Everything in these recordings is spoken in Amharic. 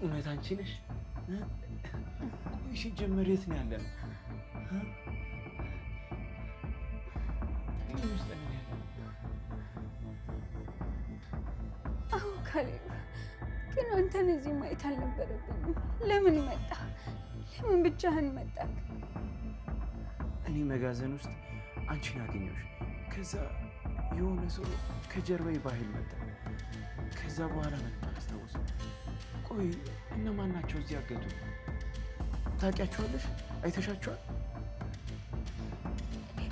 እውነት አንቺ ነሽ? እሺ ጀመሬት ነው ያለነው? አዎ ካሌብ፣ ግን አንተን እዚህ ማየት አልነበረብኝም። ለምን መጣ? ለምን ብቻህን መጣ? እኔ መጋዘን ውስጥ አንቺን አገኘሁሽ። ከዛ የሆነ ሰው ከጀርባዬ በኃይል መጣ። ከዛ በኋላ ምን አስታውስ። ቆይ እነማን ናቸው እዚህ ያገቱ? ታውቂያቸዋለሽ? አይተሻቸዋል?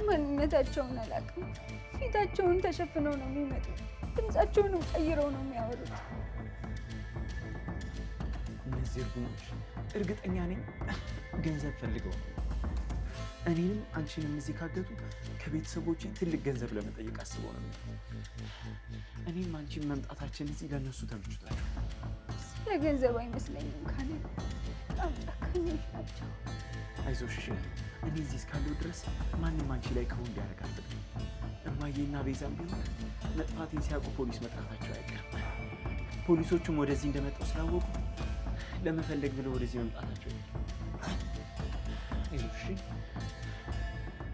ማንነታቸውን አላውቅም። ፊታቸውን ተሸፍነው ነው የሚመጡት። ድምጻቸውንም ቀይረው ነው የሚያወሩት። እነዚህ እርጉሞች እርግጠኛ ነኝ ገንዘብ ፈልገው እኔንም አንቺንም እዚህ ካገቱ ከቤተሰቦቼ ትልቅ ገንዘብ ለመጠየቅ አስበው ነው። እኔም አንቺን መምጣታችን እዚህ ለነሱ ተመችቷቸው። ስለ ገንዘብ አይመስለኝም ካሌብ፣ በጣም ጨካኞች ናቸው። አይዞሽ እሺ። እኔ እዚህ እስካለሁ ድረስ ማንም አንቺ ላይ ክፉ እንዲያደርግ አልፈቅድም። እማዬና ቤዛም ቢሆን መጥፋቴን ሲያውቁ ፖሊስ መጥራታቸው አይቀርም። ፖሊሶቹም ወደዚህ እንደመጣሁ ስላወቁ ለመፈለግ ብለው ወደዚህ መምጣታቸው አይዞሽ እሺ።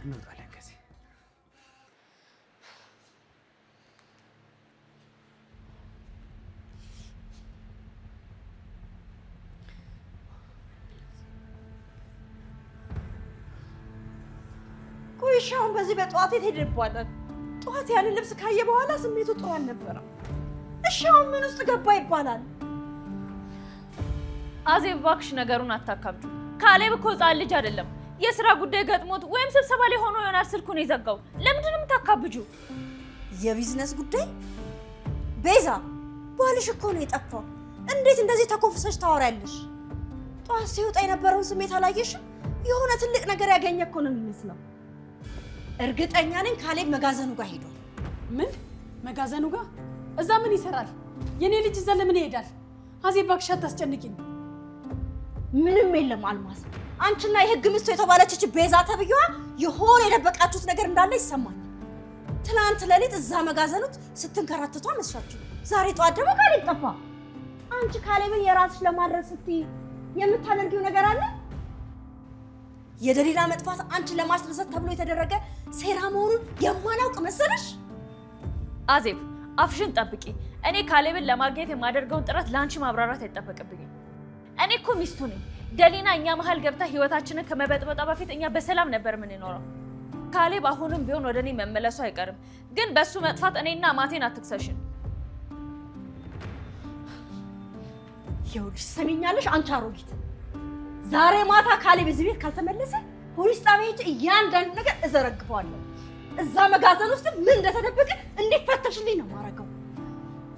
እንወጣለን ከዚህ። ቆይ እሺ፣ አሁን በዚህ በጠዋት የት ሄደ ይባላል? ጠዋት ያንን ልብስ ካየ በኋላ ስሜቱ ጥሩ አልነበረም። እሺ አሁን ምን ውስጥ ገባ ይባላል? አዜብ እባክሽ ነገሩን አታካብጁ። ካሌብ እኮ ሕፃን ልጅ አይደለም። የሥራ ጉዳይ ገጥሞት ወይም ስብሰባ ላይ ሆኖ ይሆናል ስልኩን የዘጋው። ለምንድን ነው የምታካብጁ? የቢዝነስ ጉዳይ? ቤዛ ባልሽ እኮ ነው የጠፋው። እንዴት እንደዚህ ተኮፍሰሽ ታወሪያለሽ? ጠዋት ሲወጣ የነበረውን ስሜት አላየሽም? የሆነ ትልቅ ነገር ያገኘ እኮ ነው የሚመስለው። እርግጠኛ ነኝ ካሌብ መጋዘኑ ጋር ሄዷል። ምን መጋዘኑ ጋር? እዛ ምን ይሰራል? የኔ ልጅ እዛ ለምን ይሄዳል? አዜብ እባክሽ አታስጨንቂኝ። ምንም የለም አልማዝ። አንቺና የህግ ሚስቱ የተባለች ቤዛ ተብዬዋ የሆነ የደበቃችሁት ነገር እንዳለ ይሰማኛል። ትናንት ሌሊት እዛ መጋዘኑት ስትንከራተቱ አመሻችሁ። ዛሬ ጠዋት ደግሞ ካሌብ ጠፋ። አንቺ ካሌብን የራስሽ ለማድረግ ስትይ የምታደርጊው ነገር አለ? የደሊላ መጥፋት አንቺን ለማስደሰት ተብሎ የተደረገ ሴራ መሆኑን የማናውቅ መሰለሽ? አዜብ አፍሽን ጠብቂ። እኔ ካሌብን ለማግኘት የማደርገውን ጥረት ለአንቺ ማብራራት አይጠበቅብኝም። እኔ እኮ ሚስቱ ነኝ። ደሊና እኛ መሀል ገብታ ህይወታችንን ከመበጥበጣ በፊት እኛ በሰላም ነበር የምንኖረው። ካሌብ አሁንም ቢሆን ወደ እኔ መመለሱ አይቀርም። ግን በሱ መጥፋት እኔና ማቴን አትክሰሽን። ይኸውልሽ ሰሚኛለሽ አንቺ አሮጊት፣ ዛሬ ማታ ካሌብ እዚህ ቤት ካልተመለሰ ፖሊስ ጣቢያ ሄጄ እያንዳንዱ ነገር እዘረግፈዋለሁ። እዛ መጋዘን ውስጥ ምን እንደተደበቀ እንዲፈተሽልኝ ነው የማደርገው።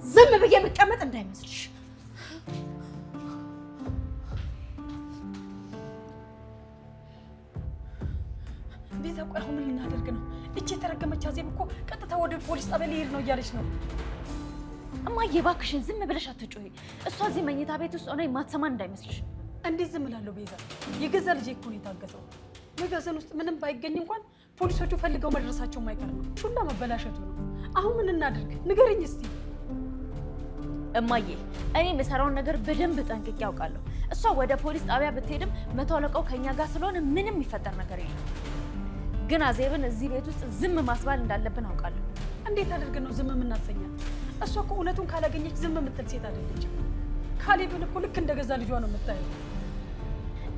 ዝም ብዬ የምቀመጥ እንዳይመስልሽ። ቤዛ ቆይ አሁን ምን ልናደርግ ነው? እቺ የተረገመች አዜብ እኮ ቀጥታ ወደ ፖሊስ ጣቢያ ሊሄድ ነው እያለች ነው። እማዬ እባክሽን ዝም ብለሽ አትጮሂ። እሷ እዚህ መኝታ ቤት ውስጥ ሆነ የማትሰማን እንዳይመስልሽ። እንዴት ዝም እላለሁ ቤዛ? የገዛ ልጄ እኮ ነው የታገተው። መጋዘን ውስጥ ምንም ባይገኝ እንኳን ፖሊሶቹ ፈልገው መድረሳቸው ማይቀር ነው። ሹላ መበላሸቱ ነው። አሁን ምን እናድርግ ንገረኝ እስቲ። እማዬ እኔ የምሰራውን ነገር በደንብ ጠንቅቄ ያውቃለሁ። እሷ ወደ ፖሊስ ጣቢያ ብትሄድም መቶ አለቃው ከኛ ጋር ስለሆነ ምንም የሚፈጠር ነገር የለም። ግን አዜብን እዚህ ቤት ውስጥ ዝም ማስባል እንዳለብን አውቃለሁ። እንዴት አድርገን ነው ዝም የምናሰኛት? እሷ እኮ እውነቱን ካላገኘች ዝም የምትል ሴት አይደለችም። ካሌብን እኮ ልክ እንደገዛ ልጇ ነው የምታየው።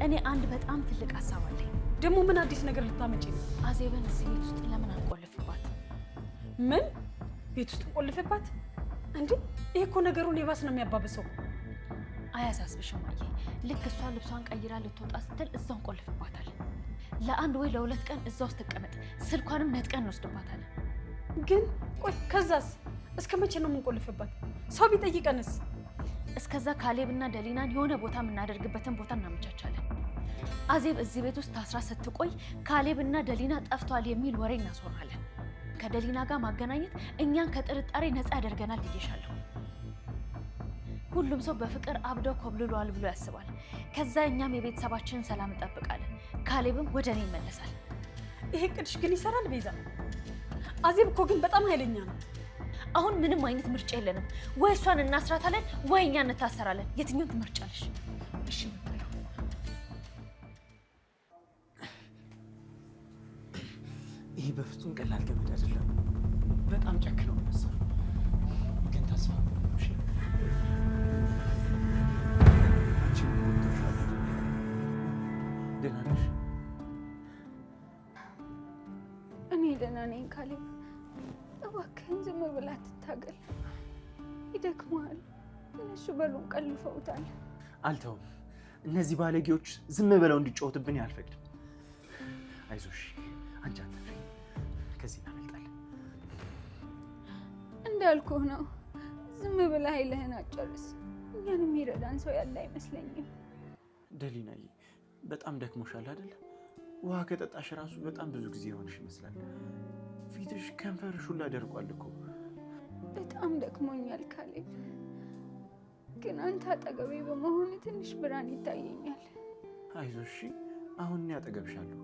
እኔ አንድ በጣም ትልቅ ሀሳብ አለኝ። ደግሞ ምን አዲስ ነገር ልታመጪ ነው? አዜብን እዚህ ቤት ውስጥ ለምን አንቆልፍባት? ምን ቤት ውስጥ እንቆልፍባት? እንዴ ይሄ እኮ ነገሩን የባስ ነው የሚያባብሰው። አያሳስብሽም እማዬ። ልክ እሷ ልብሷን ቀይራ ልትወጣ ስትል እዛው እንቆልፍባታለን። ለአንድ ወይ ለሁለት ቀን እዛው ውስጥ ትቀመጥ። ስልኳንም ነጥቀን እንወስድባታለን። ግን ቆይ ከዛስ? እስከ መቼ ነው የምንቆልፍባት? ሰው ቢጠይቀንስ? እስከዛ ካሌብና ደሊናን የሆነ ቦታ የምናደርግበትን ቦታ እናመቻቻለን። አዜብ እዚህ ቤት ውስጥ ታስራ ስትቆይ ካሌብና ደሊና ጠፍቷል የሚል ወሬ እናስወራለን። ከደሊና ጋር ማገናኘት እኛን ከጥርጣሬ ነፃ ያደርገናል ብዬሻለሁ። ሁሉም ሰው በፍቅር አብደው ኮብልሏል ብሎ ያስባል። ከዛ እኛም የቤተሰባችንን ሰላም እንጠብቃለን። ካሌብም ወደ እኔ ይመለሳል። ይሄ ቅድሽ ግን ይሰራል ቤዛ? አዜብ እኮ ግን በጣም ኃይለኛ ነው። አሁን ምንም አይነት ምርጫ የለንም። ወይ እሷን እናስራታለን ወይ እኛ እንታሰራለን። የትኛውን ትመርጫለሽ? እሺ ይሄ በፍጹም ቀላል ገመድ አይደለም። በጣም ጨክነው መሰሉ። ግን ተስፋ እሺ ደህና ነሽ? እኔ ደህና ነኝ ካሌብ። እባክህን ዝም ብላ ትታገል። ይደክመዋል። እነሱ በሩን ቀልፈውታል። አልተውም። እነዚህ ባለጌዎች ዝም ብለው እንዲጫወትብን አልፈቅድም። አይዞሽ፣ አንቺ አትፍሪ። ከዚህ እናመልጣለን። እንዳልኩህ ነው። ዝም ብላ ኃይልህን አጨርስ። እኛን የሚረዳን ሰው ያለ አይመስለኝም። ደሊናዬ፣ በጣም ደክሞሻል አይደል? ውሃ ከጠጣሽ ራሱ በጣም ብዙ ጊዜ የሆንሽ ይመስላል። ፊትሽ ከንፈርሽ ሁላ ደርቋል እኮ። በጣም ደክሞኛል ካሌብ፣ ግን አንተ አጠገቤ በመሆን ትንሽ ብርሃን ይታየኛል። አይዞሽ፣ አሁን እኔ አጠገብሻለሁ።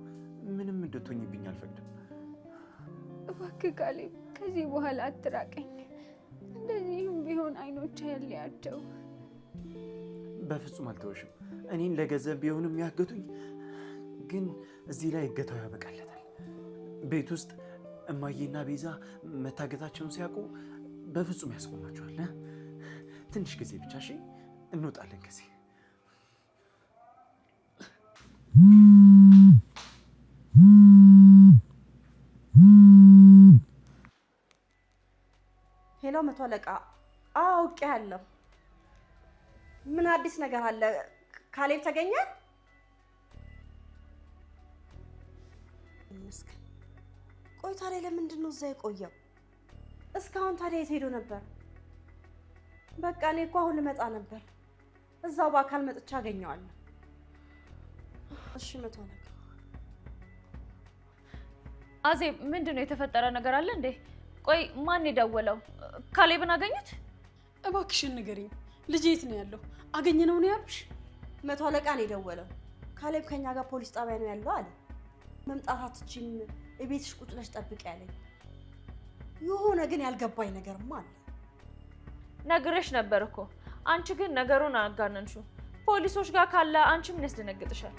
ምንም እንድትሆኝብኝ አልፈቅድም። እባክህ ካሌብ፣ ከዚህ በኋላ አትራቀኝ። እንደዚህም ቢሆን አይኖች ያለያቸው። በፍጹም አልተወሽም። እኔን ለገንዘብ ቢሆንም ያገቱኝ፣ ግን እዚህ ላይ እገታው ያበቃለታል። ቤት ውስጥ እማዬና ቤዛ መታገታቸውን ሲያውቁ በፍጹም ያስቆማቸዋል። ትንሽ ጊዜ ብቻ እሺ፣ እንወጣለን ከዚህ። ሄሎ መቶ አለቃ። አውቄያለሁ። ምን አዲስ ነገር አለ? ካሌብ ተገኘ? ይመስገን። ቆይ ታዲያ ለምንድን ነው እዛ የቆየው? እስካሁን ታዲያ የት ሄዶ ነበር? በቃ እኔ እኮ አሁን ልመጣ ነበር። እዛው በአካል መጥቻ አገኘዋለሁ። እሺ መቶ አለቃ። አዜብ፣ ምንድነው የተፈጠረ ነገር አለ እንዴ? ቆይ ማን የደወለው? ካሌብን አገኙት? እባክሽን ንገሪኝ። ልጄ የት ነው ያለው? አገኘነው ነው ያሉሽ? መቶ አለቃ ነው የደወለው። ካሌብ ከኛ ጋር ፖሊስ ጣቢያ ነው ያለው አለ። መምጣት አትችይም፣ እቤትሽ ቁጭ ብለሽ ጠብቂ ያለኝ። የሆነ ግን ያልገባኝ ነገርማ አለ። ነግሬሽ ነበር እኮ። አንቺ ግን ነገሩን አጋነንሽው። ፖሊሶች ጋር ካለ አንቺ ምን ያስደነግጥሻል?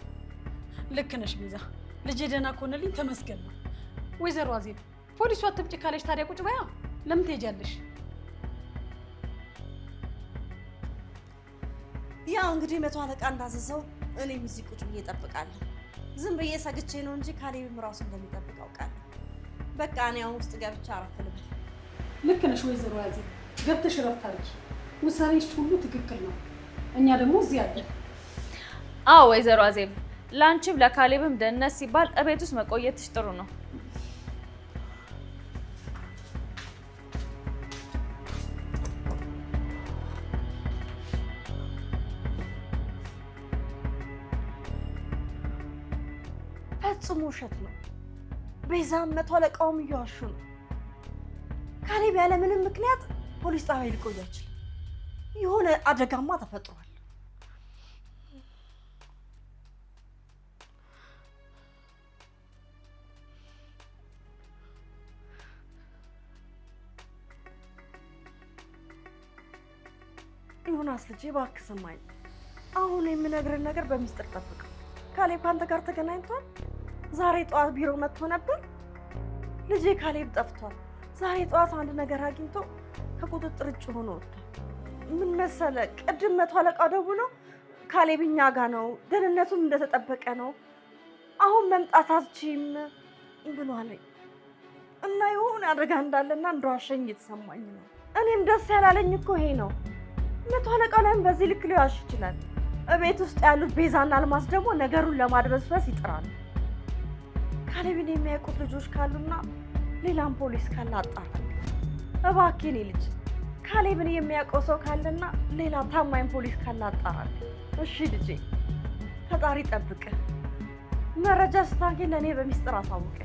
ልክ ነሽ ቤዛ። ልጄ ደህና ከሆነልኝ ተመስገን ነው። ወይዘሮ አዜብ፣ ፖሊሱ አትምጪ ካለሽ ታዲያ ቁጭ በያ። ለምን ትሄጃለሽ? ያው እንግዲህ መቶ አለቃ እንዳዘዘው እኔም እዚህ ቁጭ ብዬ እጠብቃለሁ። ዝም ብዬ ሰግቼ ነው እንጂ ካሌብም ራሱ እንደሚጠብቅ አውቃለሁ። በቃ እኔ አሁን ውስጥ ገብቼ አረፍ ልበል። ልክ ነሽ ወይዘሮ አዜብ፣ ገብተሽ እረፍት አድርጊ። ውሳኔሽ ሁሉ ትክክል ነው። እኛ ደግሞ እዚህ አለን። አዎ ወይዘሮ አዜብ፣ ለአንቺም ለካሌብም ደህንነት ሲባል እቤት ውስጥ መቆየትሽ ጥሩ ነው። ፈጽሞ ውሸት ነው። ቤዛም መቶ አለቃውም እየዋሹ ነው። ካሌብ ያለ ምንም ምክንያት ፖሊስ ጣቢያ ሊቆይ አይችልም። የሆነ አደጋማ ተፈጥሯል። ዮናስ ልጄ እባክህ ስማኝ። አሁን የምነግርህ ነገር በሚስጥር ጠብቅ። ካሌብ ከአንተ ጋር ተገናኝቷል። ዛሬ ጠዋት ቢሮ መጥቶ ነበር። ልጄ ካሌብ ጠፍቷል። ዛሬ ጠዋት አንድ ነገር አግኝቶ ከቁጥጥር ውጭ ሆኖ ወጥቷል። ምን መሰለህ፣ ቅድም መቶ አለቃው ደውሎ ካሌብ እኛ ጋር ነው፣ ደህንነቱም እንደተጠበቀ ነው፣ አሁን መምጣት አትችይም ብሏለኝ እና የሆነ አደጋ እንዳለና እንደዋሸኝ እየተሰማኝ ነው። እኔም ደስ ያላለኝ እኮ ይሄ ነው። መቶ አለቃው ላይም በዚህ ልክ ሊዋሽ ይችላል። እቤት ውስጥ ያሉት ቤዛና አልማዝ ደግሞ ነገሩን ለማድበስበስ ይጥራሉ። ካሌብን የሚያውቁት ልጆች ካሉና ሌላም ፖሊስ ካለ አጣራለሁ። እባክህ እኔ ልጅ ካሌብን የሚያውቀው ሰው ካለና ሌላ ታማኝ ፖሊስ ካለ አጣራለሁ። እሺ ልጄ፣ ፈጣሪ ጠብቅህ። መረጃ ስታገኝ ለእኔ በሚስጥር አሳውቀኝ።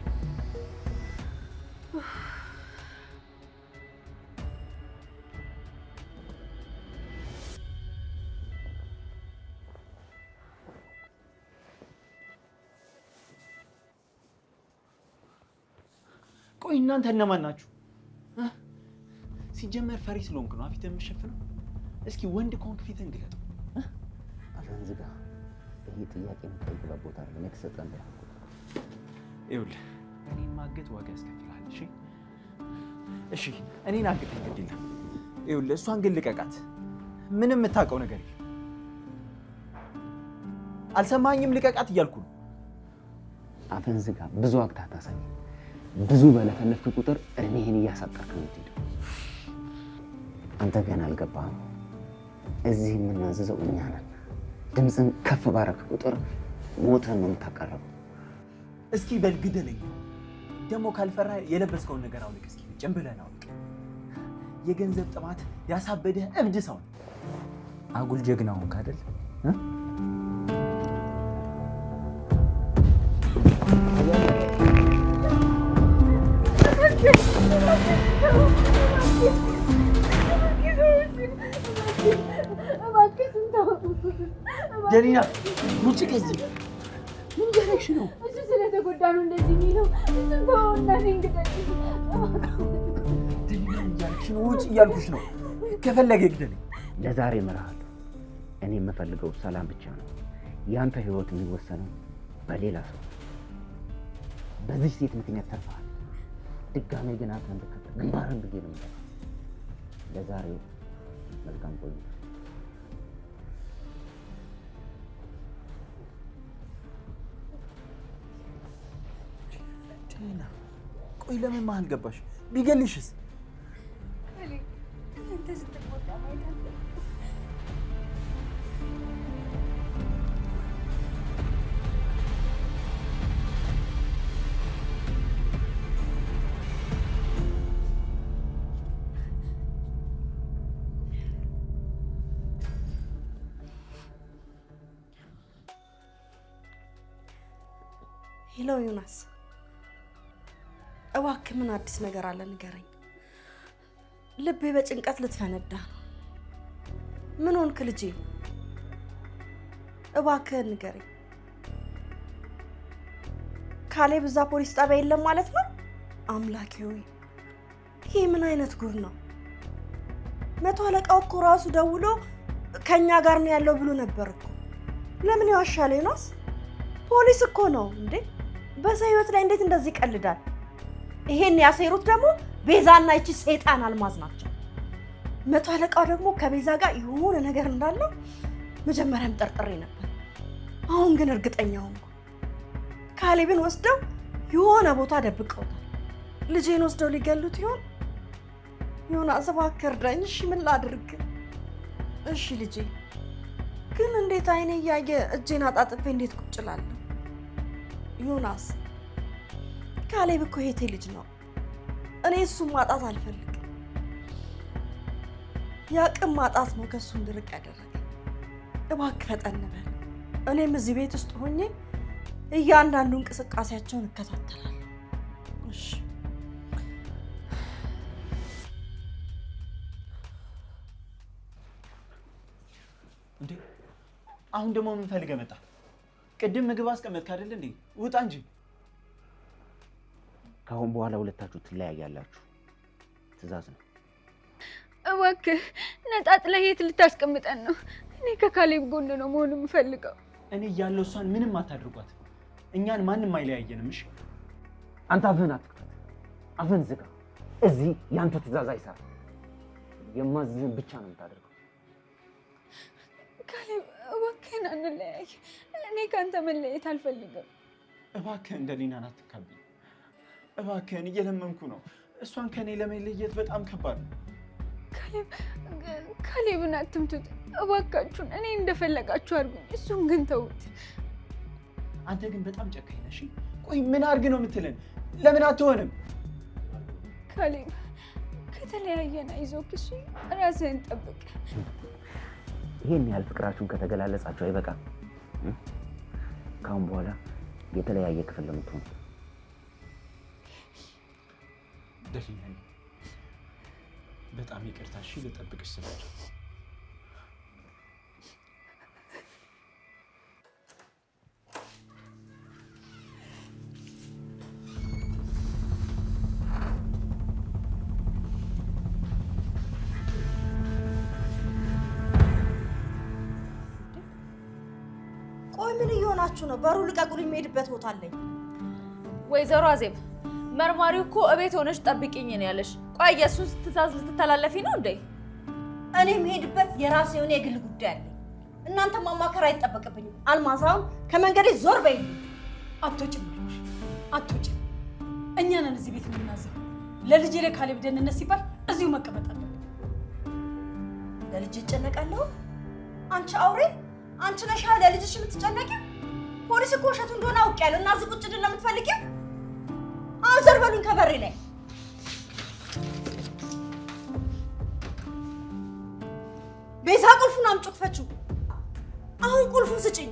ቆይ እናንተ እነማን ናችሁ? ሲጀመር ፈሪ ስለሆንክ ነው አፊት የምትሸፍነው። እስኪ ወንድ ከሆንክ ፊትህን ግለጥ። አፈን ዝጋ። ይሄ ጥያቄ የምትጠይቅበት ቦታ ነው የተሰጠን። ይኸውልህ እኔን ማገት ዋጋ ያስከፍልሃል። እሺ እኔን አግተኝ ግድ የለም። ይኸውልህ እሷን ግን ልቀቃት። ምንም የምታውቀው ነገር የለም። አልሰማኝም? ልቀቃት እያልኩ ነው። አፈን ዝጋ። ብዙ አቅታ ታሳይ። ብዙ በለፈለፍክ ቁጥር እኔን እያሳጣክ ነው የምትሄደው። አንተ ገና አልገባህም። እዚህ የምናዘዘው እኛ ነን። ድምፅን ከፍ ባረክ ቁጥር ሞተን ነው የምታቀርበው። እስኪ በል ግደለኝ። ደግሞ ካልፈራ የለበስከውን ነገር አውልቅ። እስኪ ጭንብለህን አውልቅ። የገንዘብ ጥማት ያሳበደህ እብድ ሰው ነው። አጉል ጀግና ሆንክ አይደል? ደሊና ውጭ ከዚህ ምን እያደረግሽ ነው? እሱ ስለተጎዳ ነው እንደዚህ የሚለው። እሱን ተወውና እኔን ግደልኝ። ደሊና እያደረግሽ ነው? ውጭ እያልኩሽ ነው። ከፈለገ ይግደልኝ። ለዛሬ እምርሃለሁ። እኔ የምፈልገው ሰላም ብቻ ነው። ያንተ ህይወት የሚወሰነው በሌላ ሰው። በዚህ ሴት ምክንያት ተርፈሃል። ድጋሜ ግን አንተን ብከተል ግንባርህን ብዬ ነው የምጠራው። ለዛሬው መልካም ቆይታ። ደሊና ቆይ ለምን መሀል ገባሽ? ቢገልሽስ? አንተ ስትጎዳ ማየት አልፈልግም። ሄሎ ዮናስ፣ እባክህ ምን አዲስ ነገር አለ ንገረኝ። ልቤ በጭንቀት ልትፈነዳ ነው። ምን ሆንክ ልጄ? እባክህ ንገረኝ። ካሌብ እዛ ፖሊስ ጣቢያ የለም ማለት ነው? አምላኬ ሆይ ይሄ ምን አይነት ጉድ ነው? መቶ አለቃው እኮ ራሱ ደውሎ ከኛ ጋር ነው ያለው ብሎ ነበር እኮ። ለምን ይዋሻል ዮናስ? ፖሊስ እኮ ነው እንዴ! በሰው ህይወት ላይ እንዴት እንደዚህ ይቀልዳል? ይሄን ያሰሩት ደግሞ ቤዛና ይቺ ሰይጣን አልማዝ ናቸው። መቶ አለቃው ደግሞ ከቤዛ ጋር የሆነ ነገር እንዳለው መጀመሪያም ጠርጥሬ ነበር። አሁን ግን እርግጠኛ ሆንኩ። ካሌብን ወስደው የሆነ ቦታ ደብቀውታል። ልጄን ወስደው ሊገሉት ይሆን? ዮናስ እባክህ እርዳኝ። እሺ ምን ላድርግ? እሺ ልጄ ግን እንዴት አይኔ እያየ እጄን አጣጥፌ እንዴት ቁጭ እላለሁ? ዮናስ ካሌብ እኮ የቴ ልጅ ነው። እኔ እሱን ማጣት አልፈልግም። የአቅም ማጣት ነው ከእሱ እንድርቅ ያደረገ። እባክህ ፈጠን በል። እኔም እዚህ ቤት ውስጥ ሆኜ እያንዳንዱ እንቅስቃሴያቸውን እከታተላለሁ። እሺ እንዴ አሁን ደግሞ ምን ፈልገህ መጣ? ቅድም ምግብ አስቀመጥክ አይደል እንዴ? ውጣ እንጂ። ከአሁን በኋላ ሁለታችሁ ትለያያላችሁ። ትዕዛዝ ነው። እባክህ ነጣጥለህ የት ልታስቀምጠን ነው? እኔ ከካሌብ ጎን ነው መሆን የምፈልገው። እኔ እያለሁ እሷን ምንም አታድርጓት። እኛን ማንም አይለያየንም። እሺ አንተ አፍህን አትክፈት። አፍህን ዝጋ። እዚህ ያንተ ትዕዛዝ አይሰራም። የማዝህን ብቻ ነው የምታደርገው። ካሌብ እባክህን አንለያይ። እኔ ከአንተ መለየት አልፈልግም። እባክህን ደሊናን አትካብኝ። እባክህን እየለመንኩ ነው። እሷን ከኔ ለመለየት በጣም ከባድ ነው። ካሌብን አትምቱት እባካችሁን። እኔ እንደፈለጋችሁ አድርጉኝ፣ እሱን ግን ተውት። አንተ ግን በጣም ጨካኝ ነሽ። ቆይ ምን አድርግ ነው የምትለን? ለምን አትሆንም? ካሌብ ከተለያየን አይዞህ፣ እሺ ራስህን ጠብቅ። ይሄን ያህል ፍቅራችሁን ከተገላለጻችሁ አይበቃም? ካሁን በኋላ የተለያየ ክፍል ለምትሆኑ ደሊና በጣም ይቅርታ። እሺ ልጠብቅሽ ስላቸው ቆይ ምን እየሆናችሁ ነው? በሩ ልቀቁልኝ፣ የምሄድበት ቦታ አለኝ። ወይዘሮ አዜብ መርማሪው እኮ እቤት ሆነሽ ጠብቂኝ ነው ያለሽ። ቆይ የእሱን ትዕዛዝ ልትተላለፊ ነው እንዴ? እኔ የምሄድበት የራሴ የሆነ የግል ጉዳይ አለኝ። እናንተ ማማከር አይጠበቅብኝም። አልማዛው ከመንገዴ ዞር በይ። አትወጪም አልኩሽ፣ አትወጪም። እኛ ነን እዚህ ቤት የምናዘው። ለልጄ ለካሌብ ደህንነት ሲባል እዚሁ መቀመጥ አለብን። ለልጅ እጨነቃለሁ? አንቺ አውሬ! አንቺ ነሽ ለልጅሽ የምትጨነቂው? ፖሊስ እኮ ውሸቱ እንደሆነ አውቄያለሁ። እና እዚህ ቁጭ ድል ለምትፈልጊው አሁን ዘር በሉኝ ከበሬ ላይ። ቤዛ ቁልፉን አምጪ፣ ክፈችው። አሁን ቁልፉን ስጪኝ።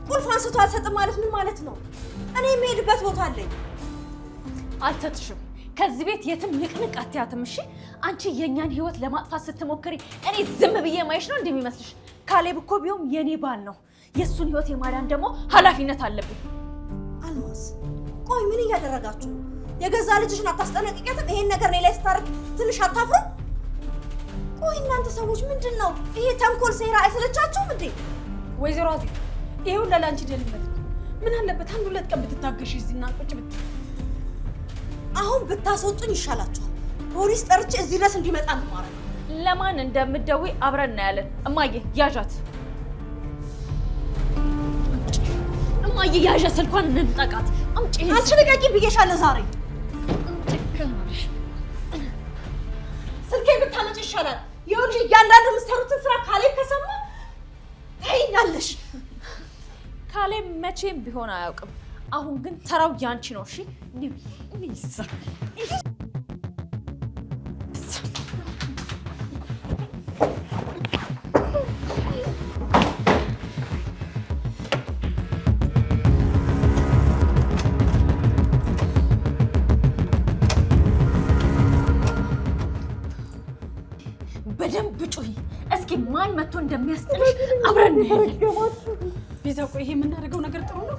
ቁልፍ አንስቶ አልሰጥም ማለት ምን ማለት ነው? እኔ የምሄድበት ቦታ አለኝ። አልሰጥሽም። ከዚህ ቤት የትም ንቅንቅ አትያትም። እሺ አንቺ የኛን ህይወት ለማጥፋት ስትሞክሪ እኔ ዝም ብዬ ማይሽ ነው እንደሚመስልሽ? ካሌብ እኮ ቢሆን የኔ ባል ነው። የሱን ህይወት የማዳን ደግሞ ኃላፊነት አለብኝ። አልማዝ ቆይ ምን እያደረጋችሁ ነው? የገዛ ልጅሽን አታስጠነቅቂያትም? ይሄን ነገር እኔ ላይ ስታረግ ትንሽ አታፍሩ? ቆይ እናንተ ሰዎች ምንድነው ይሄ ተንኮል ሴራ አይሰለቻችሁም እንዴ? ወይዘሮ አዜብ ይሄው ለላንቺ ደህንነት ነው። ምን አለበት አንድ ሁለት ቀን ብትታገሺ እዚህና ቁጭ ብት አሁን ብታስወጡኝ ይሻላችኋል። ፖሊስ ጠርቼ እዚህ ድረስ እንዲመጣ ነው ማለት ነው። ለማን እንደምትደውይ አብረን እናያለን። እማዬ ያዣት፣ እማዬ ያዣት፣ ስልኳን እንንጠቃት። አምጪ። አንቺ ልቀቂ ብዬሻለሁ ዛሬ። ስልኬን ብታመጪ ይሻላል። ይኸውልሽ እያንዳንዱ የምትሰሩትን ስራ ካሌብ ከሰማ ታይኛለሽ። ካሌብ መቼም ቢሆን አያውቅም። አሁን ግን ተራው ያንቺ ነው። እሺ በደንብ ጩሂ። እስኪ ማን መጥቶ እንደሚያስጥልሽ አብረን እናያለን። ቤዛ ቆይ ይሄ የምናደርገው ነገር ጥሩ ነው?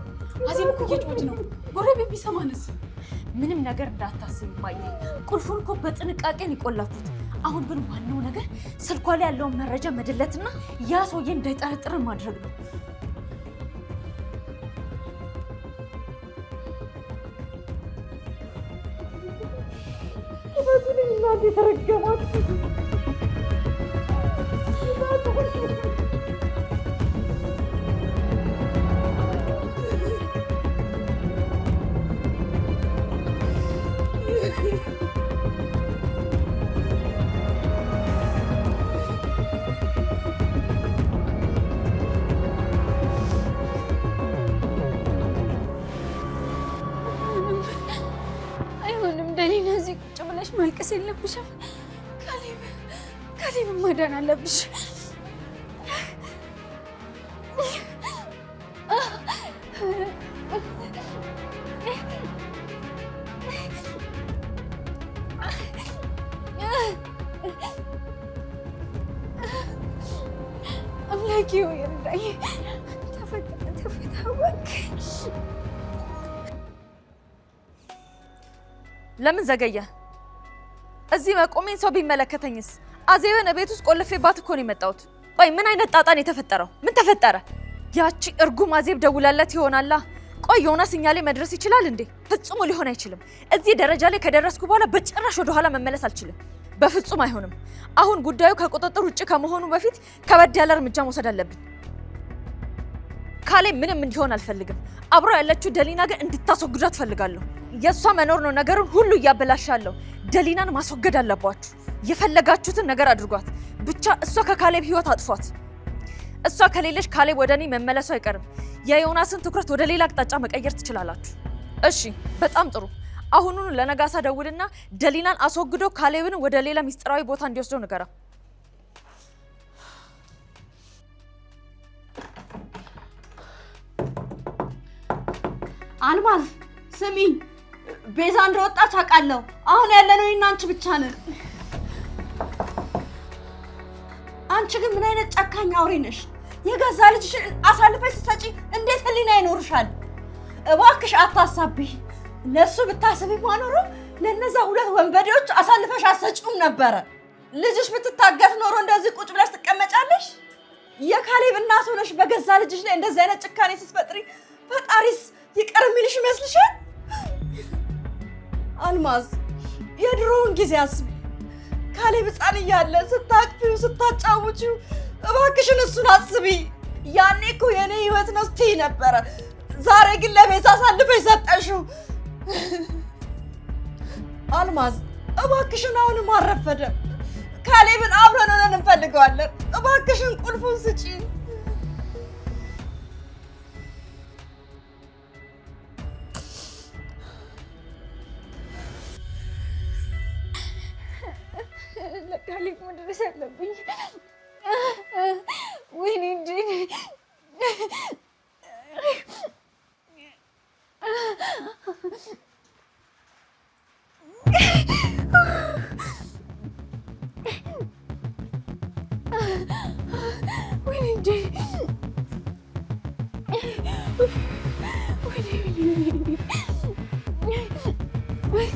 አዜብ እኮ እየጮኸች ነው። ጎረቤት ቢሰማንስ? ምንም ነገር እንዳታስቢ ማየ። ቁልፉን እኮ በጥንቃቄ ነው የቆለፉት። አሁን ግን ዋናው ነገር ስልኳ ላይ ያለውን መረጃ መደለትና ያ ሰውዬ እንዳይጠረጥርን ማድረግ ነው። እናንተ ተረገማት። ደሊና እዚህ ቁጭ ብለሽ ማልቀስ የለብሽም። ካሌብ ማዳን አለብሽ። አምላኬ ሆይ እርዳኝ። ተፈታወቅ። ለምን ዘገየ? እዚህ መቆሜን ሰው ቢመለከተኝስ? አዜብን ቤት ውስጥ ቆልፌባት እኮ ነው የመጣሁት። ቆይ ምን አይነት ጣጣን የተፈጠረው? ምን ተፈጠረ? ያቺ እርጉም አዜብ ደውላለት ይሆናላ። ቆይ ዮናስ እኛ ላይ መድረስ ይችላል እንዴ? ፍጹም ሊሆን አይችልም። እዚህ ደረጃ ላይ ከደረስኩ በኋላ በጭራሽ ወደ ኋላ መመለስ አልችልም። በፍጹም አይሆንም። አሁን ጉዳዩ ከቁጥጥር ውጭ ከመሆኑ በፊት ከበድ ያለ እርምጃ መውሰድ አለብን። ካሌብ ምንም እንዲሆን አልፈልግም። አብሮ ያለችው ደሊና ግን እንድታስወግዷት ፈልጋለሁ። የእሷ መኖር ነው ነገሩን ሁሉ እያበላሻለሁ። ደሊናን ማስወገድ አለባችሁ። የፈለጋችሁትን ነገር አድርጓት፣ ብቻ እሷ ከካሌብ ህይወት አጥፏት። እሷ ከሌለች ካሌብ ወደ እኔ መመለሱ አይቀርም። የዮናስን ትኩረት ወደ ሌላ አቅጣጫ መቀየር ትችላላችሁ። እሺ፣ በጣም ጥሩ። አሁኑኑ ለነጋሳ ደውልና ደሊናን አስወግዶ ካሌብን ወደ ሌላ ሚስጥራዊ ቦታ እንዲወስደው ንገራ። አልማዝ ስሚኝ፣ ቤዛ እንደወጣች አውቃለሁ። አሁን ያለነው እኔና አንቺ ብቻ ነን። አንቺ ግን ምን አይነት ጨካኝ አውሬ ነሽ? የገዛ ልጅሽን አሳልፈሽ ስትሰጪ እንዴት ህሊና ይኖርሻል? እባክሽ አታሳብኝ። ለሱ ብታስቢ ኖሮ ለነዛ ሁለት ወንበዴዎች አሳልፈሽ አትሰጪውም ነበረ። ልጅሽ ብትታገት ኖሮ እንደዚህ ቁጭ ብለሽ ትቀመጫለሽ? የካሌብ እናት ሆነሽ በገዛ ልጅሽ ላይ እንደዚህ አይነት ጭካኔ ስትፈጥሪ ፈጣሪስ ይቅር የሚልሽ ይመስልሻል? አልማዝ የድሮውን ጊዜ አስቢ። ካሌብ ሕፃን እያለ ስታቅፊው ስታጫውቺው እባክሽን እሱን አስቢ። ያኔ እኮ የኔ ህይወት ነው ስትይ ነበረ። ዛሬ ግን ለቤዛ አሳልፈሽ ሰጠሽው። አልማዝ እባክሽን አሁንም አልረፈደም። ካሌብን አብረን ሆነን እንፈልገዋለን። እባክሽን ቁልፉን ስጪ። ለካሌብ መድረስ አለብኝ። ወይኔ እንጂ ወይኔ እንጂ ወይኔ